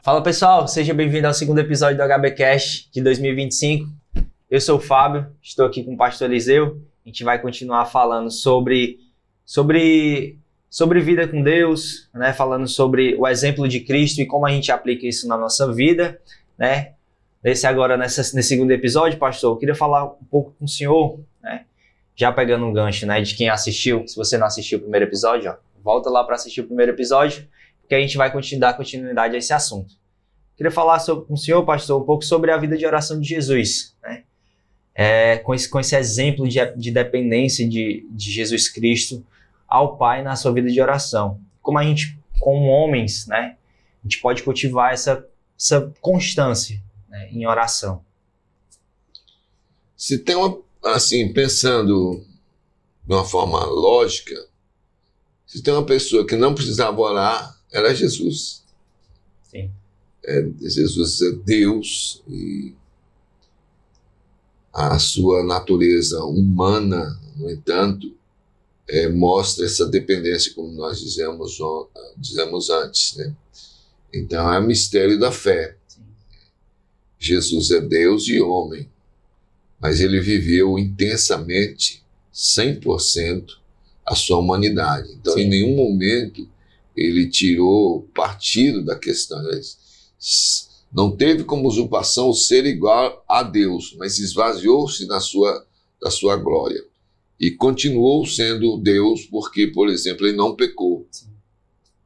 Fala pessoal, seja bem-vindo ao segundo episódio do HBcast de 2025. Eu sou o Fábio, estou aqui com o pastor Eliseu. A gente vai continuar falando sobre vida com Deus, né? Falando sobre o exemplo de Cristo e como a gente aplica isso na nossa vida, né? Nesse segundo episódio, pastor, eu queria falar um pouco com o senhor, né? Já pegando um gancho, né, de quem assistiu. Se você não assistiu o primeiro episódio, ó, volta lá para assistir o primeiro episódio, porque a gente vai dar continuidade a esse assunto. Queria falar com o senhor, pastor, um pouco sobre a vida de oração de Jesus, né? Com esse exemplo de dependência de Jesus Cristo ao Pai na sua vida de oração. Como a gente, como homens, né, a gente pode cultivar essa constância, né, em oração. Se tem pensando de uma forma lógica, se tem uma pessoa que não precisava orar, era Jesus. Sim. Jesus é Deus e a sua natureza humana, no entanto, mostra essa dependência, como nós dizemos antes, né? Então é o mistério da fé. Sim. Jesus é Deus e homem, mas ele viveu intensamente, 100%, a sua humanidade. Então, Sim. Em nenhum momento ele tirou partido da questão. Não teve como usurpação o ser igual a Deus, mas esvaziou-se da sua glória. E continuou sendo Deus porque, por exemplo, ele não pecou. Sim.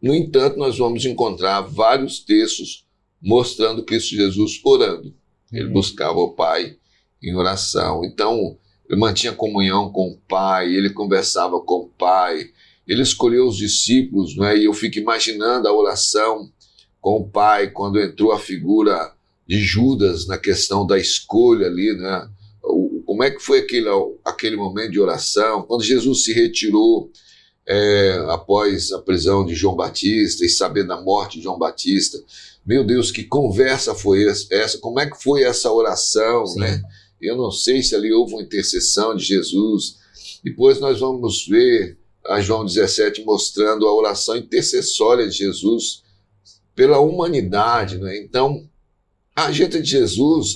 No entanto, nós vamos encontrar vários textos mostrando Cristo Jesus orando. Ele buscava o Pai em oração. Então, ele mantinha comunhão com o Pai, ele conversava com o Pai, ele escolheu os discípulos, não é? E eu fico imaginando a oração com o Pai, quando entrou a figura de Judas na questão da escolha ali, né? Como é que foi aquele momento de oração? Quando Jesus se retirou após a prisão de João Batista e saber da morte de João Batista, meu Deus, que conversa foi essa? Como é que foi essa oração, Sim. né? Eu não sei se ali houve uma intercessão de Jesus. Depois nós vamos ver a João 17 mostrando a oração intercessória de Jesus pela humanidade, né? Então, a agenda de Jesus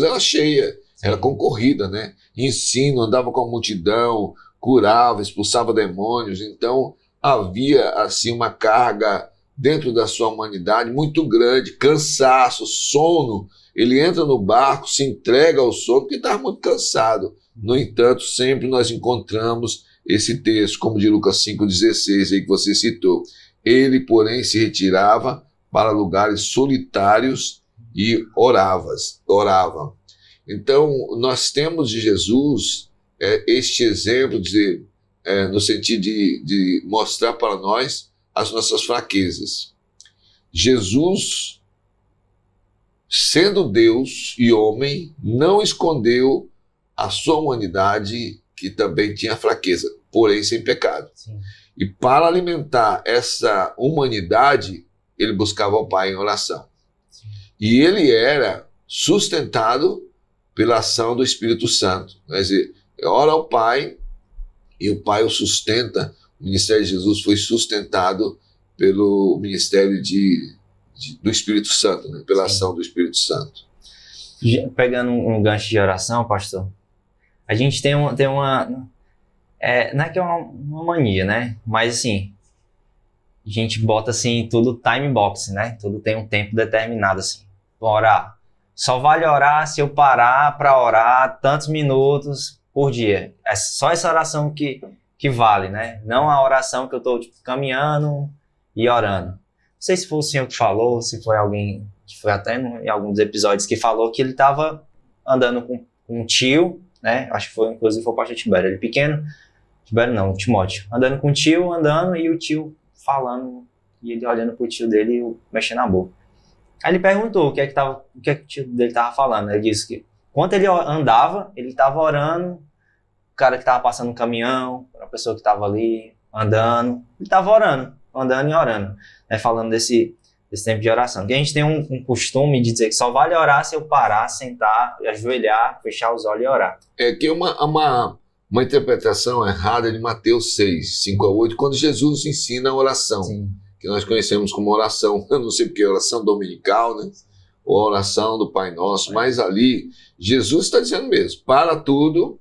era cheia, era concorrida, né? Ensino, andava com a multidão, curava, expulsava demônios. Então, havia assim uma carga dentro da sua humanidade muito grande, cansaço, sono. Ele entra no barco, se entrega ao sono, porque estava muito cansado. No entanto, sempre nós encontramos esse texto, como de Lucas 5,16, aí que você citou. Ele, porém, se retirava para lugares solitários e orava. Então, nós temos de Jesus este exemplo, no sentido de mostrar para nós as nossas fraquezas. Jesus, sendo Deus e homem, não escondeu a sua humanidade, que também tinha fraqueza, porém sem pecado. Sim. E para alimentar essa humanidade, ele buscava o Pai em oração. Sim. E ele era sustentado pela ação do Espírito Santo. Quer dizer, ora ao Pai e o Pai o sustenta. O ministério de Jesus foi sustentado pelo ministério do Espírito Santo, né? Pela Sim. ação do Espírito Santo. Pegando um gancho de oração, pastor, a gente tem uma não é que é uma mania, né? Mas assim, a gente bota assim tudo time box, né? Tudo tem um tempo determinado assim. Vou orar. Só vale orar se eu parar para orar tantos minutos por dia. É só essa oração que vale, né? Não a oração que eu tô caminhando e orando. Não sei se foi o senhor que falou, se foi alguém que foi até em alguns dos episódios que falou que ele estava andando com um tio, né? Acho que foi, inclusive, foi o pastor Tibério, ele pequeno. Tibério não, Timóteo. Andando com o tio, e o tio falando, e ele olhando pro tio dele e mexendo na boca. Aí ele perguntou o que é que o tio dele estava falando. Ele disse que, enquanto ele andava, ele estava orando, o cara que estava passando um caminhão, a pessoa que estava ali andando, ele estava orando, andando e orando, né? Falando desse tempo de oração. Porque a gente tem um costume de dizer que só vale orar se eu parar, sentar, ajoelhar, fechar os olhos e orar. É que uma interpretação errada de Mateus 6, 5 a 8, quando Jesus ensina a oração. Sim. que nós conhecemos como oração, eu não sei porque, oração dominical, né? Ou oração do Pai Nosso, mas ali, Jesus está dizendo mesmo, para tudo,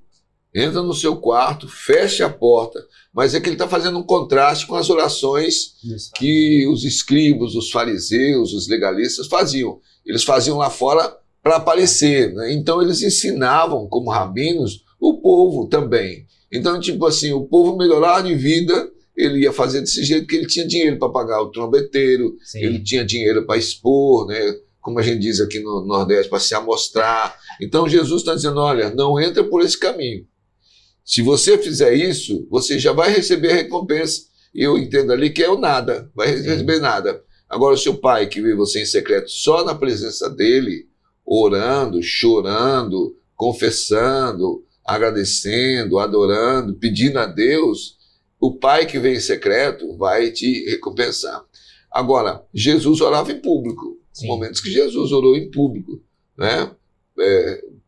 entra no seu quarto, feche a porta, mas é que ele está fazendo um contraste com as orações que os escribas, os fariseus, os legalistas faziam. Eles faziam lá fora para aparecer, né? Então eles ensinavam, como rabinos, o povo também. Então, tipo assim, o povo melhorar de vida, ele ia fazer desse jeito, que ele tinha dinheiro para pagar o trombeteiro, Sim. ele tinha dinheiro para expor, né? Como a gente diz aqui no Nordeste, para se amostrar. Então Jesus está dizendo, olha, não entra por esse caminho. Se você fizer isso, você já vai receber a recompensa. E eu entendo ali que é o nada, vai receber nada. Agora, o seu pai que vê você em secreto só na presença dele, orando, chorando, confessando, agradecendo, adorando, pedindo a Deus, o pai que vem em secreto vai te recompensar. Agora, Jesus orava em público. Sim. Momentos que Jesus orou em público, né?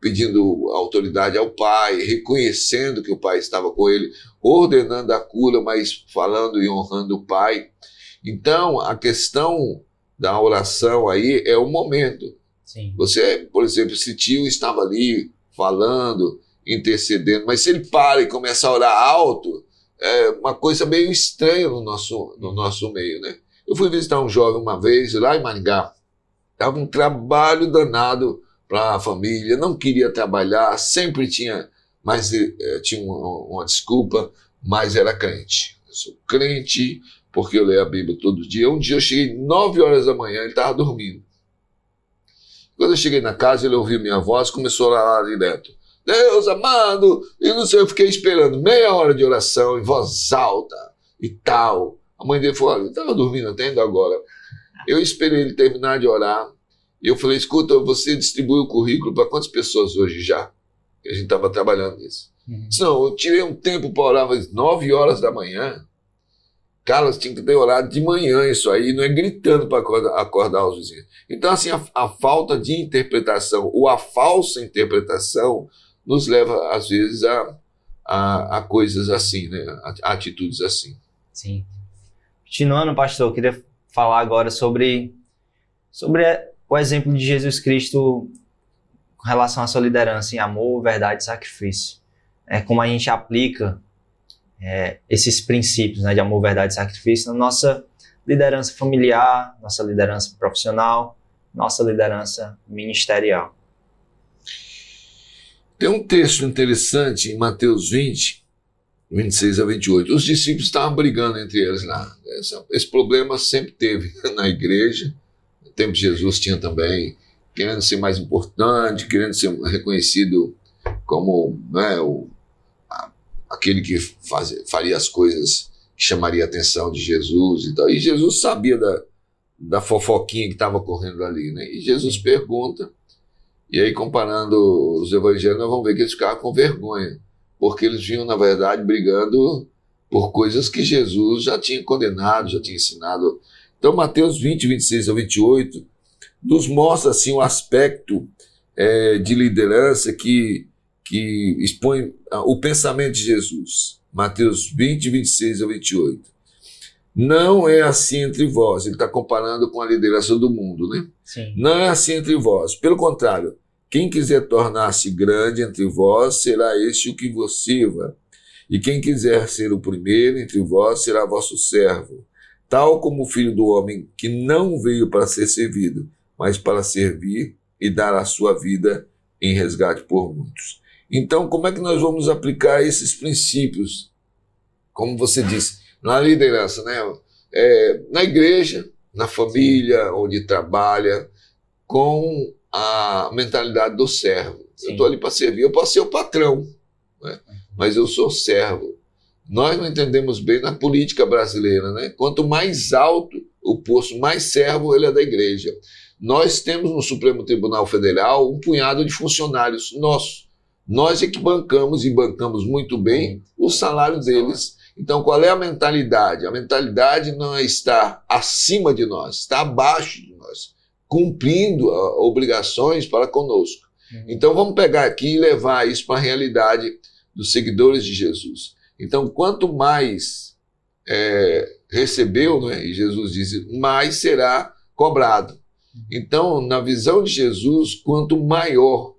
Pedindo autoridade ao Pai, reconhecendo que o Pai estava com ele, ordenando a cura, mas falando e honrando o Pai. Então, a questão da oração aí é o momento. Sim. Você, por exemplo, se tio estava ali falando, intercedendo, mas se ele para e começa a orar alto, é uma coisa meio estranha no nosso meio, né? Eu fui visitar um jovem uma vez, lá em Maringá, estava um trabalho danado para a família, não queria trabalhar, sempre tinha, mas tinha uma desculpa, mas era crente. Eu sou crente porque eu leio a Bíblia todo dia. Um dia eu cheguei 9 horas da manhã, ele estava dormindo. Quando eu cheguei na casa, ele ouviu minha voz, começou a orar direto. Deus amado, e não sei, eu fiquei esperando meia hora de oração em voz alta e tal. A mãe dele falou, olha, eu estava dormindo até ainda agora. Eu esperei ele terminar de orar. E eu falei, escuta, você distribuiu o currículo para quantas pessoas hoje já? Que a gente estava trabalhando nisso. Disse, não, eu tirei um tempo para orar, mas 9 horas da manhã. Carlos, tinha que ter orado de manhã isso aí, não é gritando para acordar os vizinhos. Então, assim, a falta de interpretação, ou a falsa interpretação, nos leva, às vezes, a coisas assim, né? A atitudes assim. Sim. Continuando, pastor, eu queria falar agora sobre o exemplo de Jesus Cristo com relação à sua liderança em amor, verdade e sacrifício. Como a gente aplica esses princípios, né, de amor, verdade e sacrifício na nossa liderança familiar, nossa liderança profissional, nossa liderança ministerial. Tem um texto interessante em Mateus 20, 26 a 28. Os discípulos estavam brigando entre eles lá. Esse problema sempre teve na igreja. No tempo de Jesus tinha também, querendo ser mais importante, querendo ser reconhecido como, né, aquele que faria as coisas que chamaria a atenção de Jesus e tal. E Jesus sabia da fofoquinha que estava correndo ali, né? E Jesus pergunta, e aí comparando os evangelhos, nós vamos ver que eles ficavam com vergonha, porque eles vinham, na verdade, brigando por coisas que Jesus já tinha condenado, já tinha ensinado. Então, Mateus 20, 26 a 28, nos mostra assim, um aspecto de liderança que expõe o pensamento de Jesus. Mateus 20, 26 a 28. Não é assim entre vós. Ele está comparando com a liderança do mundo, né? Sim. Não é assim entre vós. Pelo contrário, quem quiser tornar-se grande entre vós, será este o que vos sirva. E quem quiser ser o primeiro entre vós, será vosso servo. Tal como o Filho do Homem, que não veio para ser servido, mas para servir e dar a sua vida em resgate por muitos. Então, como é que nós vamos aplicar esses princípios? Como você disse, na liderança, né? Na igreja, na família, onde trabalha, com a mentalidade do servo. Sim. Eu estou ali para servir, eu posso ser o patrão, né? Mas eu sou servo. Nós não entendemos bem na política brasileira, né? Quanto mais alto o posto, mais servo ele é da igreja. Nós temos no Supremo Tribunal Federal um punhado de funcionários nossos. Nós é que bancamos, e bancamos muito bem, o salário deles. Então, qual é a mentalidade? A mentalidade não está acima de nós, está abaixo de nós, cumprindo obrigações para conosco. Então, vamos pegar aqui e levar isso para a realidade dos seguidores de Jesus. Então, quanto mais recebeu, né? E Jesus disse, mais será cobrado. Então, na visão de Jesus, quanto maior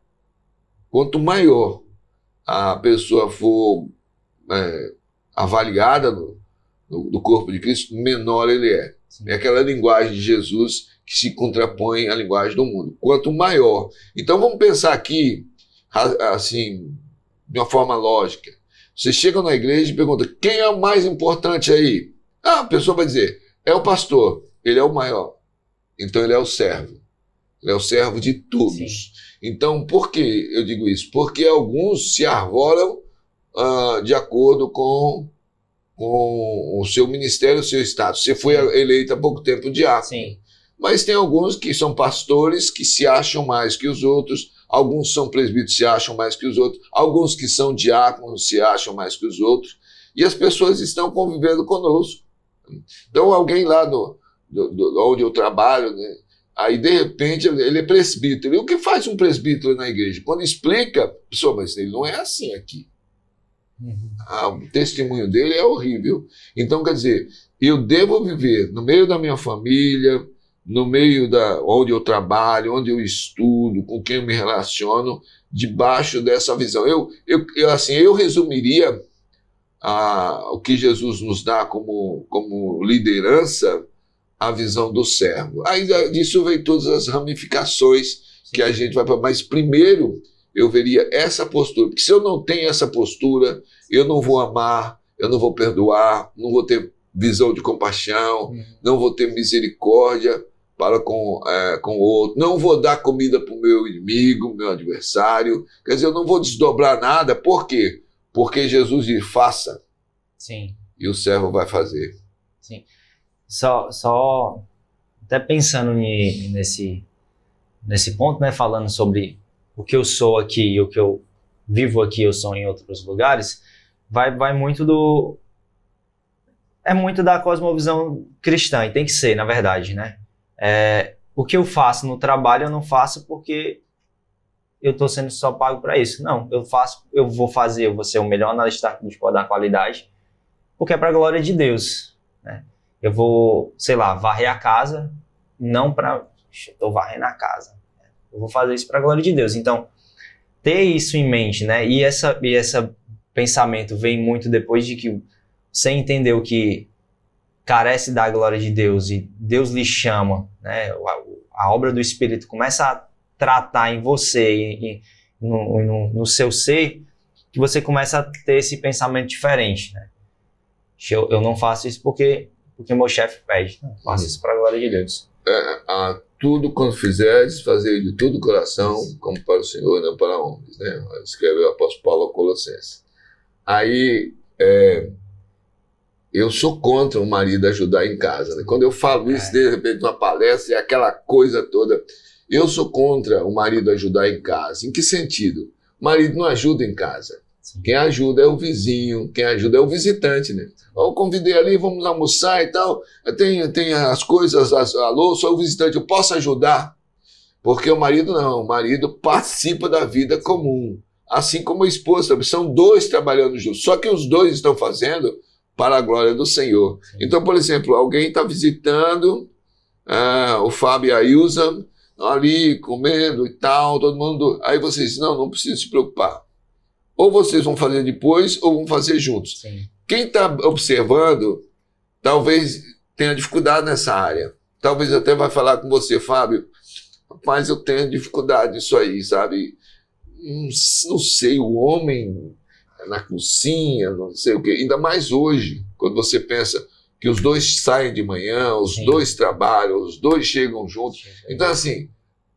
a pessoa for avaliada no corpo de Cristo, menor ele é. É aquela linguagem de Jesus que se contrapõe à linguagem do mundo. Quanto maior. Então, vamos pensar aqui, assim, de uma forma lógica. Você chega na igreja e pergunta, quem é o mais importante aí? A pessoa vai dizer, é o pastor, ele é o maior. Então ele é o servo. Ele é o servo de todos. Sim. Então, por que eu digo isso? Porque alguns se arvoram de acordo com o seu ministério, o seu status. Você foi eleito há pouco tempo diácono. Sim. Mas tem alguns que são pastores que se acham mais que os outros, alguns são presbíteros se acham mais que os outros, alguns que são diáconos se acham mais que os outros, e as pessoas estão convivendo conosco. Então, alguém lá onde eu trabalho, né, aí de repente ele é presbítero. E o que faz um presbítero na igreja? Quando explica, pessoal, mas ele não é assim aqui. O testemunho dele é horrível. Então, quer dizer, eu devo viver no meio da minha família, no meio onde eu trabalho, onde eu estudo, com quem eu me relaciono, debaixo dessa visão. Eu resumiria o que Jesus nos dá como liderança, a visão do servo. Aí disso vem todas as ramificações que a gente vai para. Mas primeiro eu veria essa postura, porque se eu não tenho essa postura, eu não vou amar, eu não vou perdoar, não vou ter visão de compaixão, não vou ter misericórdia para com o outro, não vou dar comida para o meu inimigo, meu adversário. Quer dizer, eu não vou desdobrar nada. Por quê? Porque Jesus diz, faça. Sim. E o servo vai fazer. Sim. Só até pensando nesse ponto, né, falando sobre o que eu sou aqui e o que eu vivo aqui, eu sou em outros lugares, vai muito é muito da cosmovisão cristã, e tem que ser, na verdade, né? O que eu faço no trabalho, eu não faço porque eu estou sendo só pago para isso. Não, eu vou ser o melhor analista da qualidade, porque é para a glória de Deus, né? Eu vou, sei lá, varrer a casa, não para... Estou varrendo a casa. Eu vou fazer isso para a glória de Deus. Então, ter isso em mente, né? E esse pensamento vem muito depois de que você entendeu que carece da glória de Deus e Deus lhe chama, né? A obra do Espírito começa a tratar em você e no seu ser, que você começa a ter esse pensamento diferente, né? Eu não faço isso porque meu chefe pede. Não, faço isso para a glória de Deus. Tudo quando fizeres, fazer de todo o coração, como para o Senhor e não para homens, né? Escreveu o apóstolo Paulo aos Colossenses. Aí, eu sou contra o marido ajudar em casa, né? Quando eu falo isso, de repente, numa palestra, é aquela coisa toda. Eu sou contra o marido ajudar em casa. Em que sentido? O marido não ajuda em casa. Sim. Quem ajuda é o vizinho, quem ajuda é o visitante, né? Eu convidei ali, vamos almoçar e tal, tem as coisas, alô, sou o visitante, eu posso ajudar? Porque o marido não, o marido participa da vida comum, assim como a esposa, são dois trabalhando juntos, só que os dois estão fazendo para a glória do Senhor. Sim. Então, por exemplo, alguém está visitando o Fábio e a Ilza, ali comendo e tal, todo mundo, aí vocês dizem, não precisa se preocupar. Ou vocês vão fazer depois, ou vão fazer juntos. Sim. Quem está observando, talvez tenha dificuldade nessa área. Talvez até vai falar com você, Fábio, mas eu tenho dificuldade nisso aí, sabe? Não sei, o homem na cozinha, não sei o quê. Ainda mais hoje, quando você pensa que os dois saem de manhã, os Sim. dois trabalham, os dois chegam juntos. Então, assim,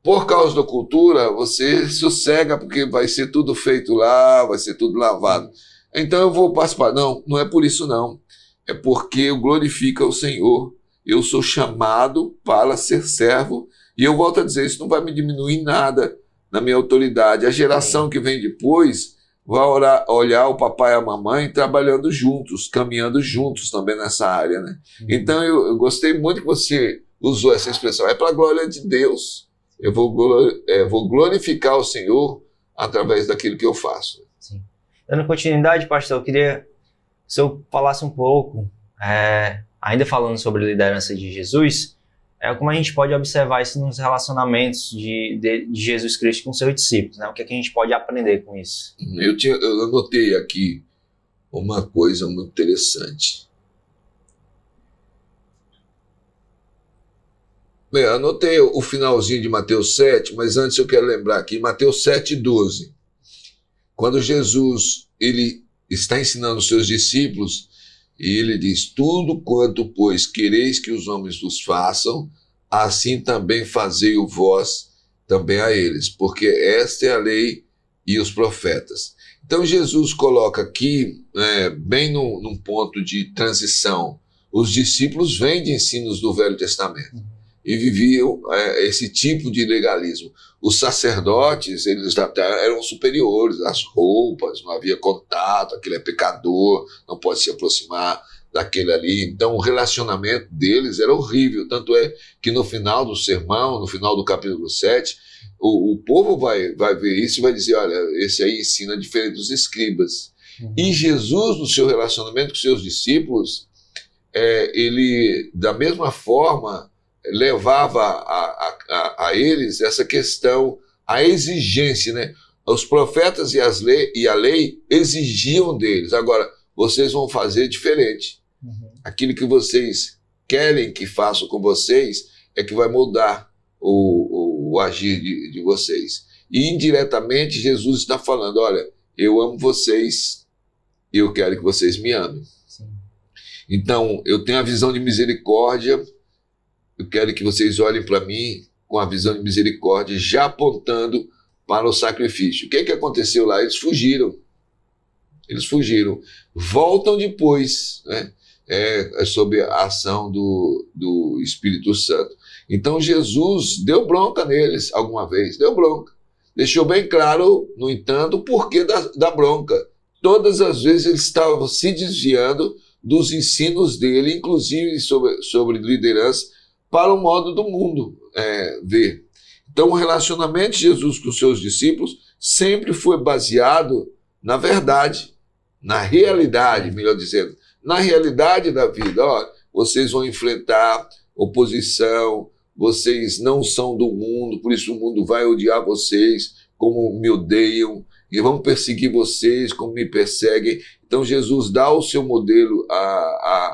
por causa da cultura, você sossega porque vai ser tudo feito lá, vai ser tudo lavado. Então eu vou participar. Não é por isso não. É porque eu glorifico o Senhor. Eu sou chamado para ser servo. E eu volto a dizer, isso não vai me diminuir nada na minha autoridade. A geração que vem depois vai olhar o papai e a mamãe trabalhando juntos, caminhando juntos também nessa área, né? Então eu gostei muito que você usou essa expressão. É para a glória de Deus. Eu vou glorificar o Senhor através daquilo que eu faço. Sim. Dando continuidade, pastor, eu queria que o senhor falasse um pouco ainda falando sobre a liderança de Jesus, como a gente pode observar isso nos relacionamentos de Jesus Cristo com seus discípulos, né? O que é que a gente pode aprender com isso? Eu anotei aqui uma coisa muito interessante. Bem, anotei o finalzinho de Mateus 7, mas antes eu quero lembrar aqui, Mateus 7,12. Quando Jesus ele está ensinando os seus discípulos, e ele diz: tudo quanto, pois, quereis que os homens vos façam, assim também fazei-o vós também a eles, porque esta é a lei e os profetas. Então Jesus coloca aqui, bem num ponto de transição, os discípulos vêm de ensinos do Velho Testamento e viviam esse tipo de legalismo. Os sacerdotes, eles eram superiores, as roupas, não havia contato, aquele é pecador, não pode se aproximar daquele ali. Então o relacionamento deles era horrível, tanto é que no final do sermão, no final do capítulo 7, o povo vai ver isso e vai dizer: olha, esse aí ensina diferente dos escribas. E Jesus, no seu relacionamento com seus discípulos, ele, da mesma forma, levava a eles essa questão, a exigência, né? Os profetas e a lei exigiam deles: agora, vocês vão fazer diferente. Aquilo que vocês querem que façam com vocês é que vai mudar o agir de vocês. E indiretamente Jesus está falando: olha, eu amo vocês e eu quero que vocês me amem. Sim. Então, eu tenho a visão de misericórdia. Eu quero que vocês olhem para mim com a visão de misericórdia, já apontando para o sacrifício. O que aconteceu lá? Eles fugiram. Voltam depois, né? Sob a ação do Espírito Santo. Então Jesus deu bronca neles alguma vez, deu bronca. Deixou bem claro, no entanto, o porquê da bronca. Todas as vezes eles estavam se desviando dos ensinos dele, inclusive sobre liderança, para o modo do mundo ver. Então, o relacionamento de Jesus com os seus discípulos sempre foi baseado na verdade, na realidade, melhor dizendo, na realidade da vida. Ó, vocês vão enfrentar oposição, vocês não são do mundo, por isso o mundo vai odiar vocês como me odeiam, e vão perseguir vocês como me perseguem. Então, Jesus dá o seu modelo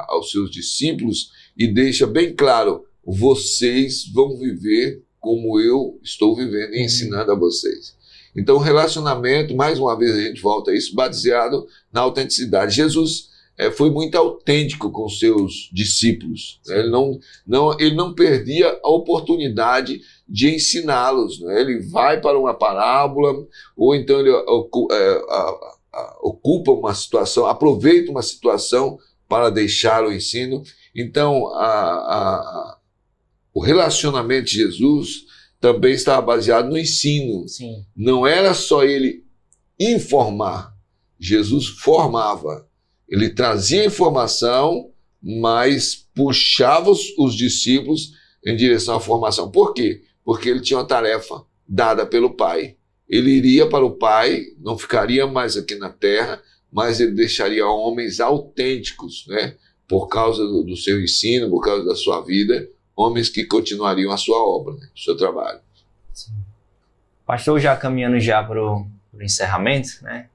aos seus discípulos e deixa bem claro: vocês vão viver como eu estou vivendo e ensinando a vocês. Então, o relacionamento, mais uma vez a gente volta a isso, baseado na autenticidade. Jesus foi muito autêntico com seus discípulos. Ele não perdia a oportunidade de ensiná-los. Né? Ele vai para uma parábola, ou então ele ocupa uma situação, aproveita uma situação para deixar o ensino. Então, o relacionamento de Jesus também estava baseado no ensino. Sim. Não era só ele informar, Jesus formava. Ele trazia informação, mas puxava os discípulos em direção à formação. Por quê? Porque ele tinha uma tarefa dada pelo Pai. Ele iria para o Pai, não ficaria mais aqui na terra, mas ele deixaria homens autênticos, né? Por causa do seu ensino, por causa da sua vida, homens que continuariam a sua obra, né? O seu trabalho. Sim. Pastor, já caminhando já para o encerramento, né?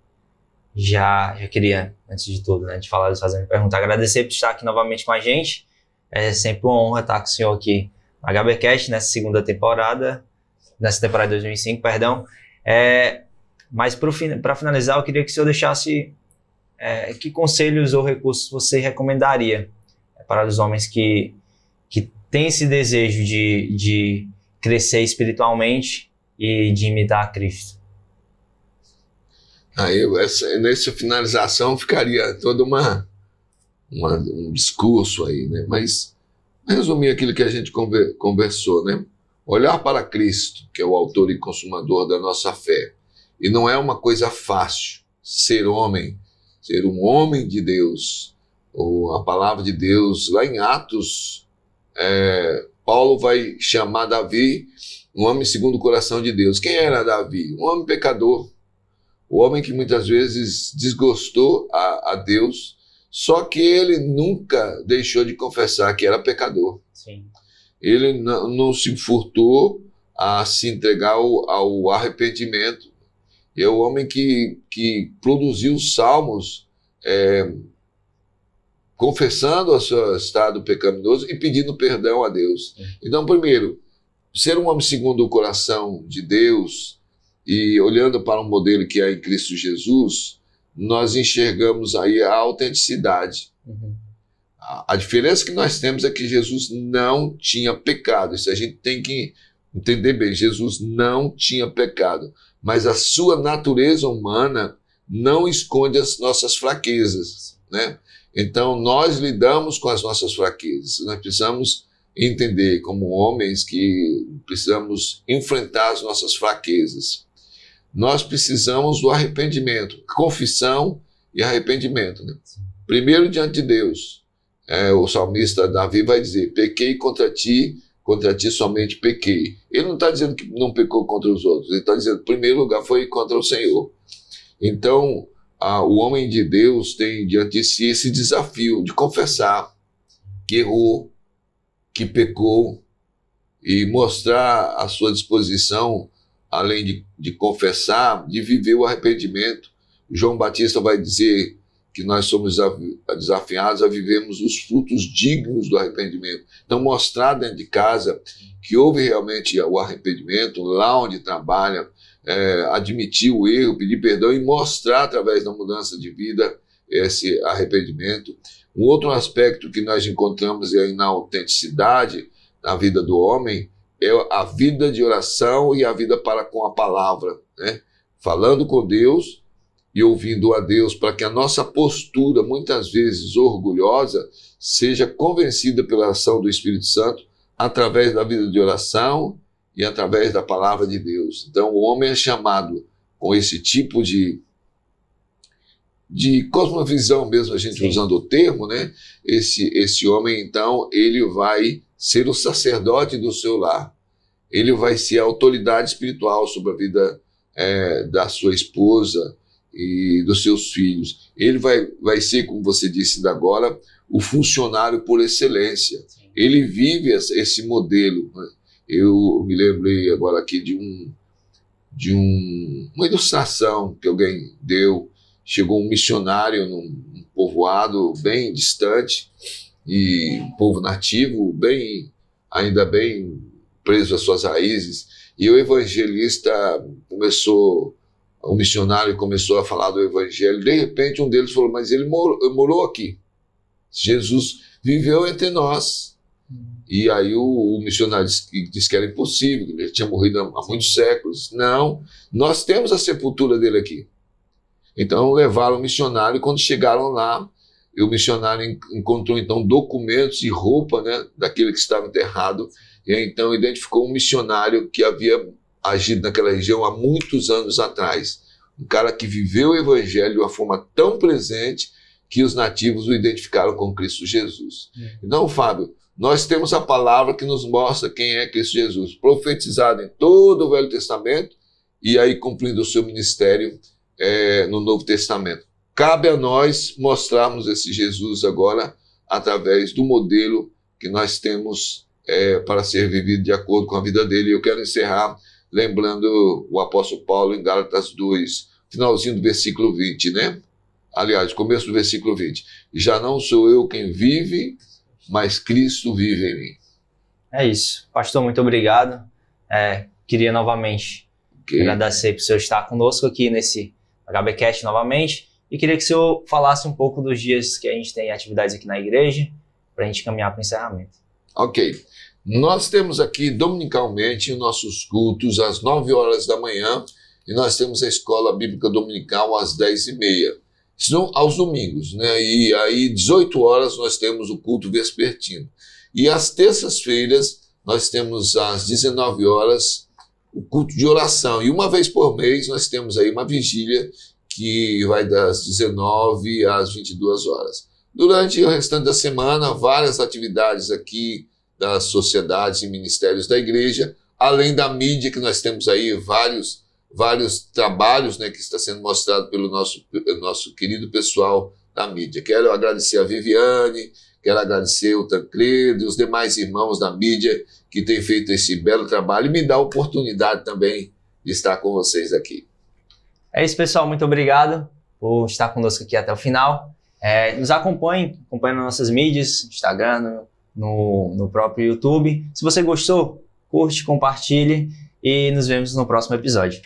Já queria, antes de tudo, né, de falar, fazendo pergunta, agradecer por estar aqui novamente com a gente. É sempre uma honra estar com o senhor aqui na HBcast, nessa temporada de 2005, perdão. Mas para finalizar, eu queria que o senhor deixasse que conselhos ou recursos você recomendaria para os homens que têm esse desejo de crescer espiritualmente e de imitar a Cristo. Nessa finalização ficaria todo um discurso aí, né? Mas resumir aquilo que a gente conversou, né? Olhar para Cristo, que é o autor e consumador da nossa fé. E não é uma coisa fácil ser um homem de Deus, ou a palavra de Deus. Lá em Atos, Paulo vai chamar Davi um homem segundo o coração de Deus. Quem era Davi? Um homem pecador. O homem que muitas vezes desgostou a Deus, Só que ele nunca deixou de confessar que era pecador. Sim. Ele não se furtou a se entregar ao arrependimento. E é o homem que produziu salmos confessando o seu estado pecaminoso e pedindo perdão a Deus. Então, primeiro, ser um homem segundo o coração de Deus e olhando para um modelo que é em Cristo Jesus, nós enxergamos aí a autenticidade. A diferença que nós temos é que Jesus não tinha pecado. Isso a gente tem que entender bem. Jesus não tinha pecado, mas a sua natureza humana não esconde as nossas fraquezas, né? Então, nós lidamos com as nossas fraquezas. Nós precisamos entender, como homens, que precisamos enfrentar as nossas fraquezas. Nós precisamos do arrependimento, confissão e arrependimento, né? Primeiro diante de Deus. O salmista Davi vai dizer: pequei contra ti somente pequei. Ele não está dizendo que não pecou contra os outros, ele está dizendo que, em primeiro lugar, foi contra o Senhor. Então, o homem de Deus tem diante de si esse desafio de confessar que errou, que pecou, e mostrar a sua disposição, além de confessar, de viver o arrependimento. João Batista vai dizer que nós somos desafiados a vivermos os frutos dignos do arrependimento. Então, mostrar dentro de casa que houve realmente o arrependimento, lá onde trabalha, admitir o erro, pedir perdão e mostrar através da mudança de vida esse arrependimento. Um outro aspecto que nós encontramos aí na autenticidade na vida do homem é a vida de oração e a vida para com a palavra, né? Falando com Deus e ouvindo a Deus, para que a nossa postura, muitas vezes orgulhosa, seja convencida pela ação do Espírito Santo através da vida de oração e através da palavra de Deus. Então, o homem é chamado com esse tipo de cosmovisão mesmo, a gente usando o termo, né? Esse homem, então, ele vai ser o sacerdote do seu lar. Ele vai ser a autoridade espiritual sobre a vida da sua esposa e dos seus filhos. Ele vai ser, como você disse ainda agora, o funcionário por excelência. Ele vive esse modelo, né? Eu me lembrei agora aqui de uma ilustração que alguém deu. Chegou um missionário num povoado bem distante, e um povo nativo, ainda bem preso às suas raízes, e o evangelista o missionário começou a falar do evangelho. De repente um deles falou: mas ele morou aqui, Jesus viveu entre nós. E aí o missionário disse que era impossível, que ele tinha morrido há muitos séculos. Não, nós temos a sepultura dele aqui. Então levaram o missionário, e quando chegaram lá, o missionário encontrou então documentos e roupa, né, daquele que estava enterrado, e então identificou um missionário que havia agido naquela região há muitos anos atrás. Um cara que viveu o evangelho de uma forma tão presente que os nativos o identificaram com Cristo Jesus. Então, Fábio, nós temos a palavra que nos mostra quem é Cristo Jesus, profetizado em todo o Velho Testamento e aí cumprindo o seu ministério no Novo Testamento. Cabe a nós mostrarmos esse Jesus agora através do modelo que nós temos para ser vivido de acordo com a vida dele. Eu quero encerrar lembrando o apóstolo Paulo em Gálatas 2, finalzinho do versículo 20, né? Aliás, começo do versículo 20. Já não sou eu quem vive, mas Cristo vive em mim. É isso. Pastor, muito obrigado. Queria novamente agradecer por o senhor estar conosco aqui nesse HBcast novamente. E queria que o senhor falasse um pouco dos dias que a gente tem atividades aqui na igreja, para a gente caminhar para o encerramento. Ok. Nós temos aqui dominicalmente nossos cultos às 9 horas da manhã, e nós temos a escola bíblica dominical às 10h30. São aos domingos, né? E aí 18 horas nós temos o culto vespertino. E às terças-feiras nós temos às 19 horas o culto de oração. E uma vez por mês nós temos aí uma vigília que vai das 19 às 22 horas. Durante o restante da semana, várias atividades aqui das sociedades e ministérios da igreja, além da mídia, que nós temos aí vários trabalhos, né, que está sendo mostrado pelo nosso querido pessoal da mídia. Quero agradecer a Viviane, quero agradecer o Tancredo e os demais irmãos da mídia que têm feito esse belo trabalho e me dá a oportunidade também de estar com vocês aqui. É isso, pessoal. Muito obrigado por estar conosco aqui até o final. Nos acompanhe nas nossas mídias, Instagram, no próprio YouTube. Se você gostou, curte, compartilhe e nos vemos no próximo episódio.